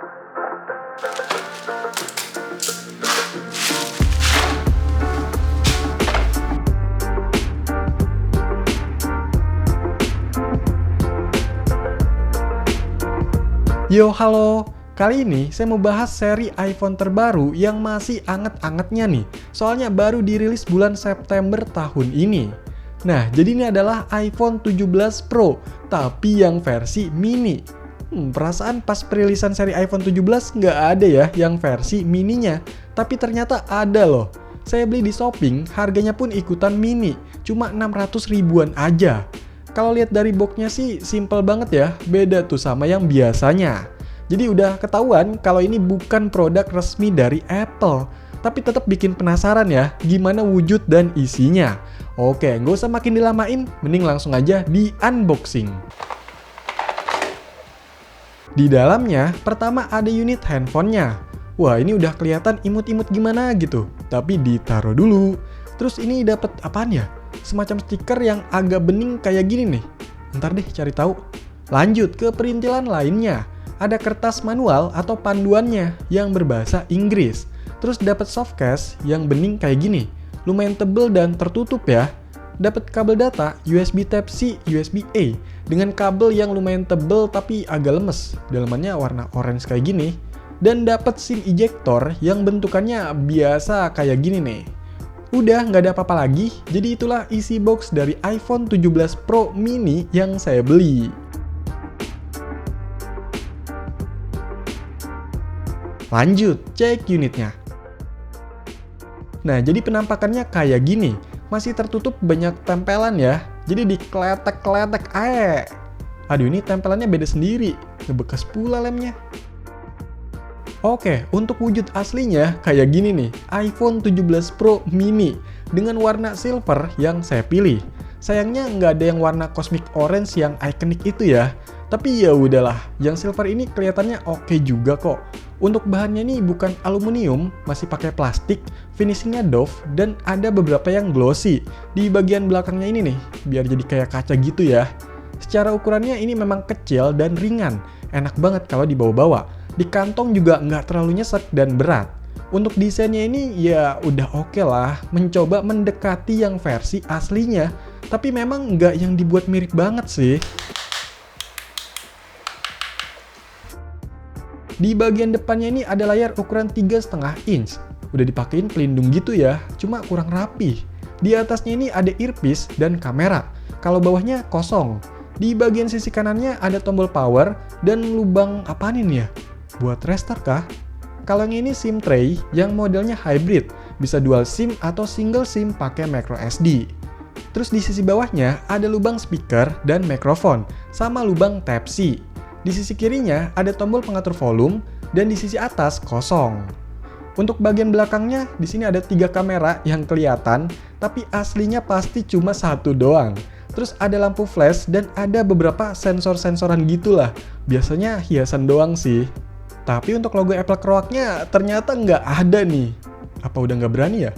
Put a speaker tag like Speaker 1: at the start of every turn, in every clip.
Speaker 1: Yo, halo. Kali ini saya mau bahas seri iPhone terbaru yang masih anget-angetnya nih. Soalnya baru dirilis bulan September tahun ini. Nah, jadi ini adalah iPhone 17 Pro, tapi yang versi mini. Perasaan pas perilisan seri iPhone 17 nggak ada ya yang versi mininya. Tapi ternyata ada loh. Saya beli di Shopping, harganya pun ikutan mini. Cuma 600 ribuan aja. Kalau lihat dari boxnya sih simple banget ya, beda tuh sama yang biasanya. Jadi udah ketahuan kalau ini bukan produk resmi dari Apple. Tapi tetap bikin penasaran ya, gimana wujud dan isinya. Oke, nggak usah makin dilamain, mending langsung aja di unboxing. Di dalamnya, pertama ada unit handphonenya. Wah, ini udah kelihatan imut-imut gimana gitu. Tapi ditaruh dulu. Terus ini dapat apaan ya? Semacam stiker yang agak bening kayak gini nih. Ntar deh cari tahu. Lanjut ke perintilan lainnya. Ada kertas manual atau panduannya yang berbahasa Inggris. Terus dapat softcase yang bening kayak gini. Lumayan tebel dan tertutup ya. Dapat kabel data USB Type-C, USB-A dengan kabel yang lumayan tebel tapi agak lemes. Dalamannya warna orange kayak gini. Dan dapat SIM ejector yang bentukannya biasa kayak gini nih. Udah nggak ada apa-apa lagi, jadi itulah isi box dari iPhone 17 Pro mini yang saya beli. Lanjut, cek unitnya. Nah, jadi penampakannya kayak gini. Masih tertutup banyak tempelan ya, jadi dikletek-kletek ae. Aduh, ini tempelannya beda sendiri, ngebekas pula lemnya. Oke, untuk wujud aslinya kayak gini nih, iPhone 17 Pro mini dengan warna silver yang saya pilih. Sayangnya nggak ada yang warna cosmic orange yang ikonik itu ya. Tapi ya udahlah, yang silver ini kelihatannya oke juga kok. Untuk bahannya ini bukan aluminium, masih pakai plastik, finishingnya doff, dan ada beberapa yang glossy. Di bagian belakangnya ini nih, biar jadi kayak kaca gitu ya. Secara ukurannya ini memang kecil dan ringan, enak banget kalau dibawa-bawa. Di kantong juga nggak terlalu nyesek dan berat. Untuk desainnya ini ya udah oke lah, mencoba mendekati yang versi aslinya. Tapi memang nggak yang dibuat mirip banget sih. Di bagian depannya ini ada layar ukuran 3,5 inch. Udah dipakein pelindung gitu ya, cuma kurang rapi. Di atasnya ini ada earpiece dan kamera. Kalau bawahnya kosong. Di bagian sisi kanannya ada tombol power dan lubang apaan ini ya? Buat restart kah? Kalau yang ini SIM tray yang modelnya hybrid, bisa dual SIM atau single SIM pakai micro SD. Terus di sisi bawahnya ada lubang speaker dan mikrofon, sama lubang Type-C. Di sisi kirinya ada tombol pengatur volume dan di sisi atas kosong. Untuk bagian belakangnya di sini ada 3 kamera yang kelihatan, tapi aslinya pasti cuma 1 doang. Terus ada lampu flash dan ada beberapa sensor-sensoran gitulah. Biasanya hiasan doang sih. Tapi untuk logo Apple Kerouacnya ternyata nggak ada nih. Apa udah nggak berani ya?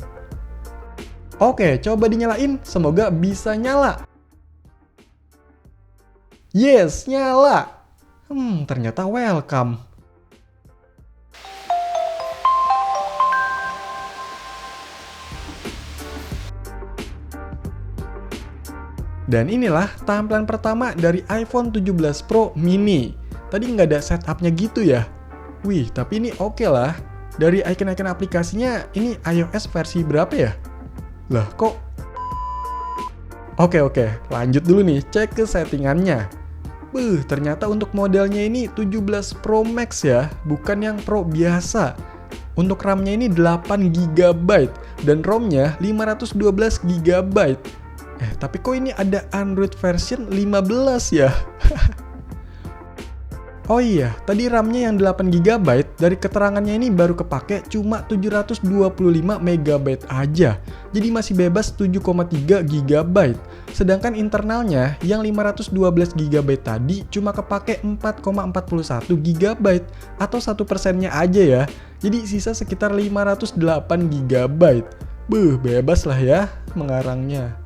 Speaker 1: Oke, coba dinyalain. Semoga bisa nyala. Yes, nyala. Ternyata welcome. Dan inilah tampilan pertama dari iPhone 17 Pro mini. Tadi nggak ada setupnya gitu ya. Wih, tapi ini oke lah. Dari icon-icon aplikasinya, ini iOS versi berapa ya? Lah, kok? Oke, lanjut dulu nih, cek ke settingannya. Ternyata untuk modelnya ini 17 Pro Max ya, bukan yang Pro biasa. Untuk RAM-nya ini 8 GB dan ROM-nya 512 GB. Tapi kok ini ada Android version 15 ya? Oh iya, tadi RAM-nya yang 8 GB, dari keterangannya ini baru kepake cuma 725 MB aja. Jadi masih bebas 7,3 GB. Sedangkan internalnya yang 512 GB tadi cuma kepake 4,41 GB atau 1%-nya aja ya. Jadi sisa sekitar 508 GB. Bebas lah ya mengarangnya.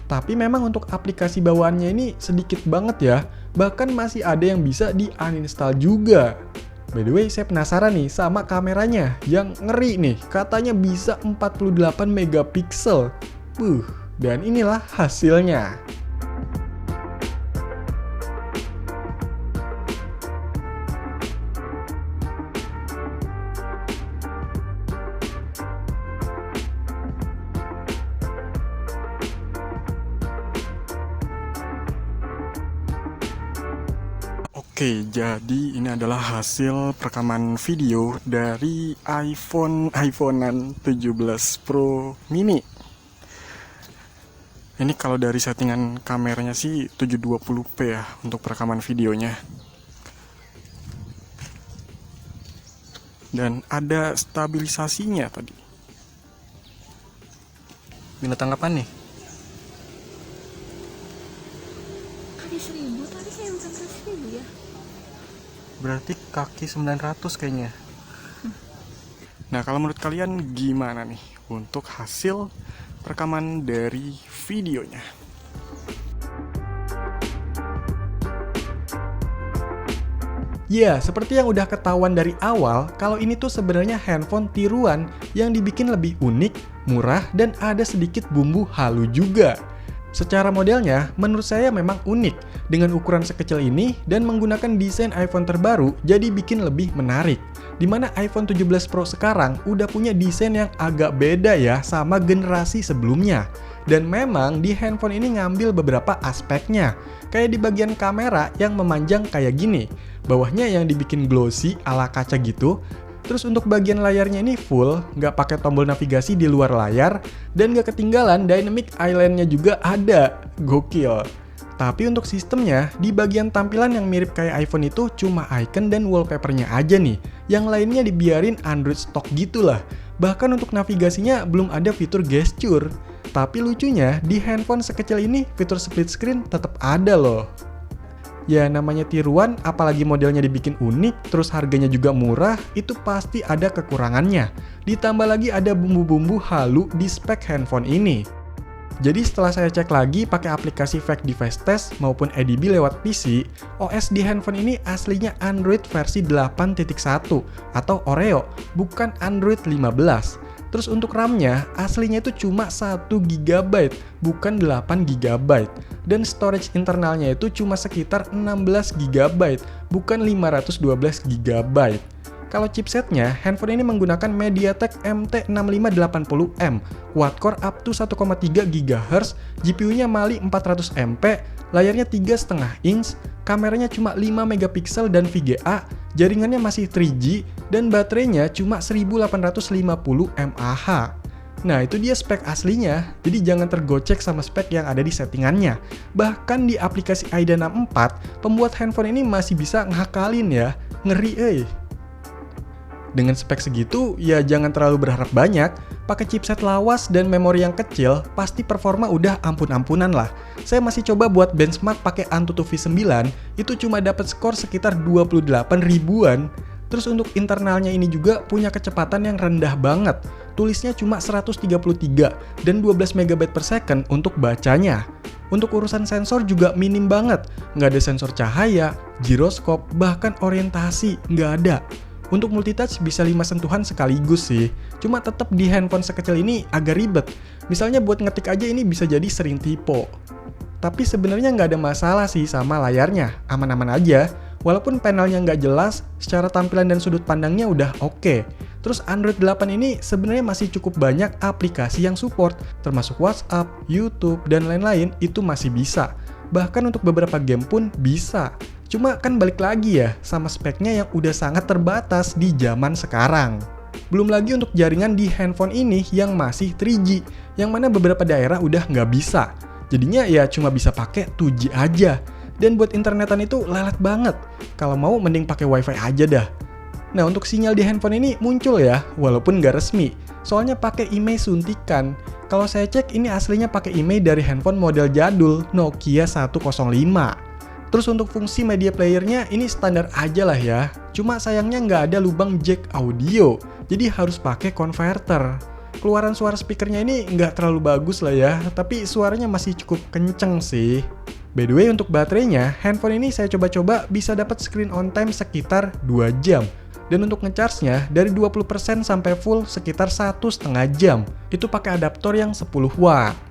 Speaker 1: Tapi memang untuk aplikasi bawaannya ini sedikit banget ya. Bahkan masih ada yang bisa di uninstall juga. By the way, saya penasaran nih sama kameranya yang ngeri nih, katanya bisa 48 megapiksel. Dan inilah hasilnya. Oke, jadi ini adalah hasil perekaman video dari iPhonean 17 Pro Mini. Ini kalau dari settingan kameranya sih 720p ya untuk perekaman videonya. Dan ada stabilisasinya tadi. Minta tanggapan nih.
Speaker 2: Kali 1000 tadi saya bukan kali 1000 ya.
Speaker 1: Berarti kaki 900 kayaknya. Nah, kalau menurut kalian gimana nih untuk hasil rekaman dari videonya? Ya, seperti yang udah ketahuan dari awal, kalau ini tuh sebenarnya handphone tiruan yang dibikin lebih unik, murah, dan ada sedikit bumbu halu juga. Secara modelnya, menurut saya memang unik, dengan ukuran sekecil ini dan menggunakan desain iPhone terbaru, jadi bikin lebih menarik. Dimana iPhone 17 Pro sekarang udah punya desain yang agak beda ya sama generasi sebelumnya. Dan memang di handphone ini ngambil beberapa aspeknya, kayak di bagian kamera yang memanjang kayak gini, bawahnya yang dibikin glossy ala kaca gitu. Terus untuk bagian layarnya ini full, nggak pakai tombol navigasi di luar layar, dan nggak ketinggalan dynamic island-nya juga ada, gokil. Tapi untuk sistemnya, di bagian tampilan yang mirip kayak iPhone itu cuma icon dan wallpapernya aja nih, yang lainnya dibiarin Android stock gitulah. Bahkan untuk navigasinya belum ada fitur gesture. Tapi lucunya, di handphone sekecil ini fitur split screen tetap ada loh. Ya namanya tiruan, apalagi modelnya dibikin unik, terus harganya juga murah, itu pasti ada kekurangannya. Ditambah lagi ada bumbu-bumbu halu di spek handphone ini. Jadi setelah saya cek lagi pakai aplikasi Fake Device Test maupun ADB lewat PC, OS di handphone ini aslinya Android versi 8.1 atau Oreo, bukan Android 15. Terus untuk RAM-nya, aslinya itu cuma 1 GB, bukan 8 GB. Dan storage internalnya itu cuma sekitar 16 GB, bukan 512 GB. Kalau chipsetnya, handphone ini menggunakan MediaTek MT6580M, quad-core up to 1,3 GHz, GPU-nya Mali 400 MP, layarnya 3,5 inch, kameranya cuma 5 megapiksel dan VGA, jaringannya masih 3G, dan baterainya cuma 1850 mAh. Nah, itu dia spek aslinya, jadi jangan tergocek sama spek yang ada di settingannya. Bahkan di aplikasi Aidana 4, pembuat handphone ini masih bisa ngakalin ya, ngeri Dengan spek segitu, ya jangan terlalu berharap banyak. Pakai chipset lawas dan memori yang kecil, pasti performa udah ampun-ampunan lah. Saya masih coba buat benchmark pakai Antutu V9, itu cuma dapat skor sekitar 28 ribuan. Terus untuk internalnya ini juga punya kecepatan yang rendah banget. Tulisnya cuma 133 dan 12 MB per second untuk bacanya. Untuk urusan sensor juga minim banget. Nggak ada sensor cahaya, giroskop, bahkan orientasi, nggak ada. Untuk multitouch bisa 5 sentuhan sekaligus sih, cuma tetap di handphone sekecil ini agak ribet. Misalnya buat ngetik aja ini bisa jadi sering typo. Tapi sebenarnya nggak ada masalah sih sama layarnya, aman-aman aja. Walaupun panelnya nggak jelas, secara tampilan dan sudut pandangnya udah oke. Terus Android 8 ini sebenarnya masih cukup banyak aplikasi yang support, termasuk WhatsApp, YouTube, dan lain-lain itu masih bisa. Bahkan untuk beberapa game pun bisa. Cuma kan balik lagi ya, sama speknya yang udah sangat terbatas di zaman sekarang. Belum lagi untuk jaringan di handphone ini yang masih 3G, yang mana beberapa daerah udah nggak bisa. Jadinya ya cuma bisa pakai 2G aja. Dan buat internetan itu lelet banget. Kalau mau mending pakai wifi aja dah. Nah untuk sinyal di handphone ini muncul ya, walaupun nggak resmi. Soalnya pakai IMEI suntikan. Kalau saya cek ini aslinya pakai IMEI dari handphone model jadul, Nokia 105. Terus untuk fungsi media playernya ini standar aja lah ya. Cuma sayangnya nggak ada lubang jack audio, jadi harus pakai converter. Keluaran suara speakernya ini nggak terlalu bagus lah ya, tapi suaranya masih cukup kenceng sih. By the way untuk baterainya, handphone ini saya coba-coba bisa dapat screen on time sekitar 2 jam. Dan untuk ngecharge-nya dari 20% sampai full sekitar 1,5 jam. Itu pakai adaptor yang 10 watt.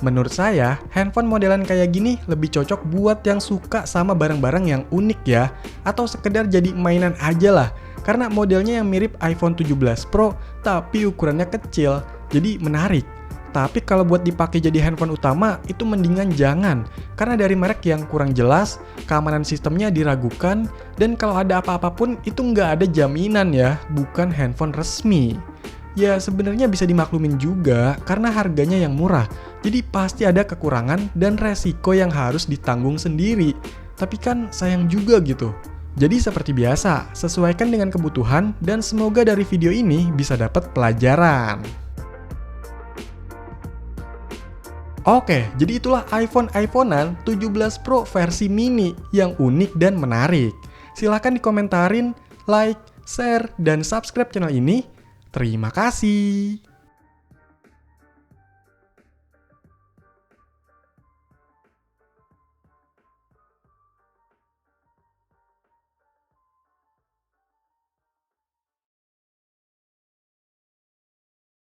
Speaker 1: Menurut saya, handphone modelan kayak gini lebih cocok buat yang suka sama barang-barang yang unik ya, atau sekedar jadi mainan aja lah. Karena modelnya yang mirip iPhone 17 Pro, tapi ukurannya kecil, jadi menarik. Tapi kalau buat dipakai jadi handphone utama, itu mendingan jangan. Karena dari merek yang kurang jelas, keamanan sistemnya diragukan, dan kalau ada apa-apa pun itu nggak ada jaminan ya, bukan handphone resmi. Ya sebenarnya bisa dimaklumin juga karena harganya yang murah. Jadi pasti ada kekurangan dan resiko yang harus ditanggung sendiri. Tapi kan sayang juga gitu. Jadi seperti biasa, sesuaikan dengan kebutuhan dan semoga dari video ini bisa dapat pelajaran. Oke, jadi itulah iPhone-iPhonean 17 Pro versi mini yang unik dan menarik. Silahkan dikomentarin, like, share, dan subscribe channel ini. Terima kasih.